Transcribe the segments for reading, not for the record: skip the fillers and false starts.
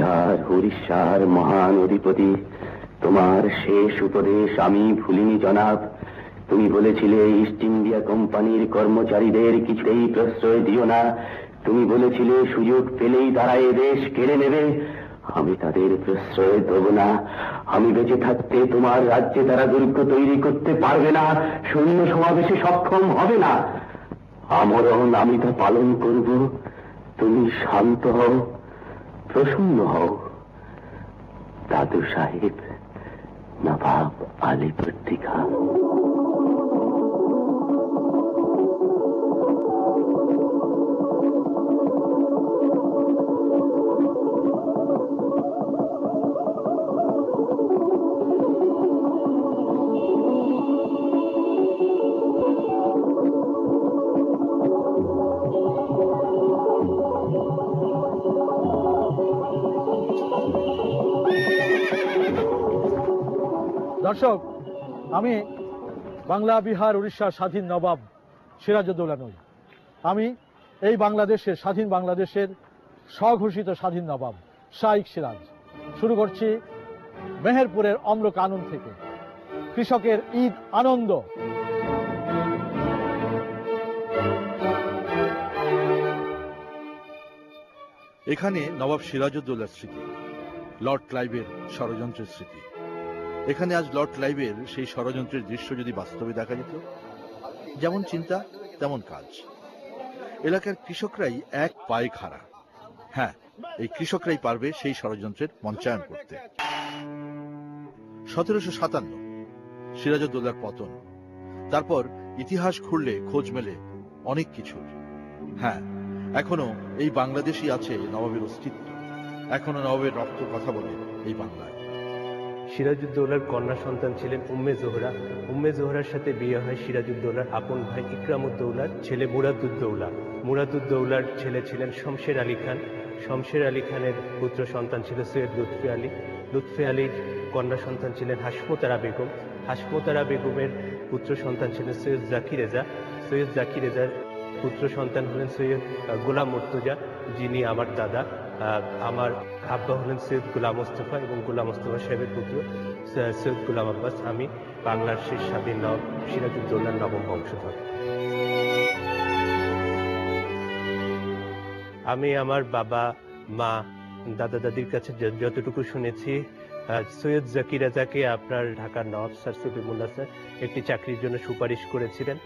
বিহার উড়িষ্যার মহান অধিপতি, তোমার শেষ উপদেশ আমি ভুলিনি জনাব। তুমি বলেছিলে ইস্ট ইন্ডিয়া কোম্পানির কর্মচারীদের কিছুতেই প্রশ্রয় দিও না। তুমি বলেছিলে সুযোগ পেলেই তারা এ দেশ কেড়ে নেবে। আমি তাদের প্রশ্রয় দেব না। আমি বেঁচে থাকতে তোমার রাজ্যে তারা দুর্গ তৈরি করতে পারবে না, সৈন্য সমাবেশে সক্ষম হবে না। আমরণ আমি তা পালন করব। তুমি শান্ত হও, প্রসন্ন হও। দাদু সাহেব, নবাব আলীবর্দী খান। দর্শক, আমি বাংলা, বিহার, উড়িষ্যার স্বাধীন নবাব সিরাজউদ্দৌলা নই। আমি এই বাংলাদেশের, স্বাধীন বাংলাদেশের স্বঘোষিত স্বাধীন নবাব শাইখ সিরাজ। শুরু করছি মেহেরপুরের অম্র কানন থেকে। কৃষকের ঈদ আনন্দ। এখানে নবাব সিরাজউদ্দৌলার স্মৃতি, লর্ড ক্লাইভের ষড়যন্ত্রের স্মৃতি। এখানে আজ লর্ড ক্লাইভের সেই ষড়যন্ত্রের দৃশ্য যদি বাস্তবে দেখা যেত, যেমন চিন্তা তেমন কাজ। এলাকার কৃষকরাই এক পায়ে খাড়া। হ্যাঁ, এই কৃষকরাই পারবে সেই ষড়যন্ত্রের মঞ্চায়ন করতে। 1757 সিরাজউদ্দৌলার পতন। তারপর ইতিহাস খুঁড়লে খোঁজ মেলে অনেক কিছুর। হ্যাঁ, এখনো এই বাংলাদেশই আছে নবাবের অস্তিত্ব। এখনো নবাবের রক্ত কথা বলে এই বাংলায়। সিরাজউদ্দৌলার কন্যা সন্তান ছিলেন উম্মে জোহরা। উম্মে জোহরার সাথে বিয়ে হয় সিরাজউদ্দৌলার আপন ভাই ইকরামউদ্দৌলার ছেলে মুরাদউদ্দৌলা। মুরাদউদ্দৌলার ছেলে ছিলেন শমশের আলী খান। শমশের আলী খানের পুত্র সন্তান ছিল সৈয়দ লুৎফি আলী। লুৎফি আলীর কন্যা সন্তান ছিলেন হাসমতারা বেগম। হাসমতারা বেগমের পুত্র সন্তান ছিলেন সৈয়দ জাকি রেজা। সৈয়দ জাকি রেজার পুত্র সন্তান হলেন সৈয়দ গোলাম মুর্তজা, যিনি আমার দাদা। আমার আব্বা হলেন সৈয়দ গোলাম মোস্তফা এবং গোলাম মোস্তফা সাহেবের পুত্র সৈয়দ গোলাম আব্বাস। আমি বাংলার শেষ স্বাধীন নবাব সিরাজউদ্দৌলার নবম বংশধর। আমি আমার বাবা, মা, দাদা দাদির কাছে যতটুকু শুনেছি, সৈয়দ জাকি রাজাকে আপনার ঢাকার নবাব স্যার সলিমুল্লাহ স্যার একটি চাকরির জন্য সুপারিশ করেছিলেন।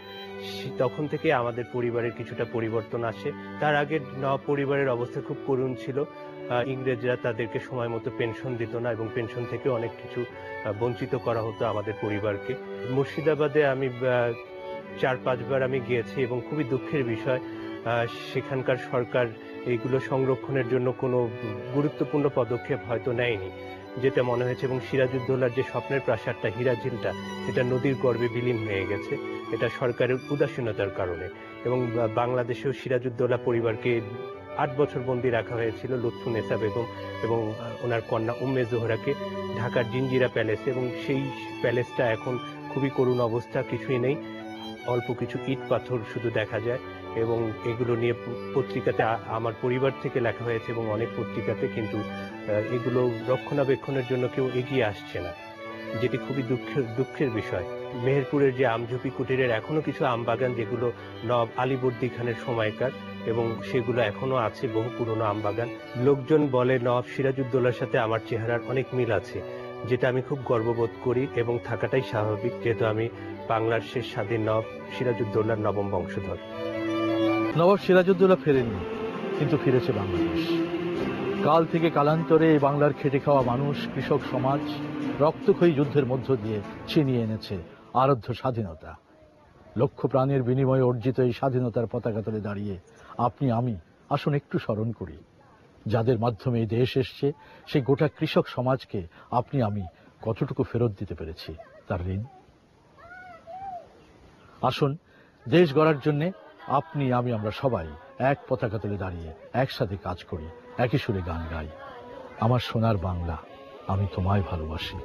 তখন থেকে আমাদের পরিবারের কিছুটা পরিবর্তন আসে। তার আগে নবাব পরিবারের অবস্থা খুব করুণ ছিল। ইংরেজরা তাদেরকে সময় মতো পেনশন দিত না এবং পেনশন থেকে অনেক কিছু বঞ্চিত করা হতো আমাদের পরিবারকে। মুর্শিদাবাদে আমি 4-5 বার আমি গিয়েছি এবং খুবই দুঃখের বিষয়, সেখানকার সরকার এইগুলো সংরক্ষণের জন্য কোনো গুরুত্বপূর্ণ পদক্ষেপ হয়তো নেয়নি, যেটা মনে হয়েছে। এবং সিরাজউদ্দৌলার যে স্বপ্নের প্রাসাদটা, হীরাঝিলটা, এটা নদীর গর্ভে বিলীন হয়ে গেছে। এটা সরকারের উদাসীনতার কারণে। এবং বাংলাদেশেও সিরাজউদ্দৌলা পরিবারকে 8 বছর বন্দী রাখা হয়েছিল লুৎফুন্নেসা বেগম এবং ওনার কন্যা উম্মে জোহরাকে ঢাকার জিঞ্জিরা প্যালেসে। এবং সেই প্যালেসটা এখন খুবই করুণ অবস্থা, কিছুই নেই, অল্প কিছু ইট পাথর শুধু দেখা যায়। এবং এগুলো নিয়ে পত্রিকাতে আমার পরিবার থেকে লেখা হয়েছে এবং অনেক পত্রিকাতে, কিন্তু এগুলো রক্ষণাবেক্ষণের জন্য কেউ এগিয়ে আসছে না, যেটি খুবই দুঃখের বিষয়। মেহেরপুরের যে আমঝুপি কুটিরের এখনো কিছু আম বাগান, যেগুলো নবাব আলীবর্দী খানের সময়কার, এবং সেগুলো এখনো আছে, বহু পুরনো আম বাগান। লোকজন বলে নবাব সিরাজউদ্দৌলার সাথে আমার চেহারার অনেক মিল আছে, যেটা আমি খুব গর্ববোধ করি এবং থাকাটাই স্বাভাবিক, যেহেতু আমি বাংলার শেষ স্বাধীন নবাব সিরাজউদ্দৌলার নবম বংশধর। নবাব সিরাজউদ্দৌলা ফেরেননি, কিন্তু ফিরেছে বাংলাদেশ। কাল থেকে কালান্তরে এই বাংলার খেটে খাওয়া মানুষ, কৃষক সমাজ রক্তক্ষয়ী যুদ্ধের মধ্য দিয়ে ছিনিয়ে এনেছে আরাধ্য স্বাধীনতা। লক্ষ প্রাণের বিনিময়ে অর্জিত এই স্বাধীনতার পতাকা তলে দাঁড়িয়ে আপনি আমি আসুন একটু স্মরণ করি, যাদের মাধ্যমে এই দেশ এসছে, সেই গোটা কৃষক সমাজকে আপনি আমি কতটুকু ফেরত দিতে পেরেছি তার ঋণ। আসুন দেশ গড়ার জন্য আপনি আমি আমরা সবাই এক পতাকা তলে দাঁড়িয়ে একসাথে কাজ করি, একই সুরে গান গাই। আমার সোনার বাংলা, আমি তোমায় ভালোবাসি।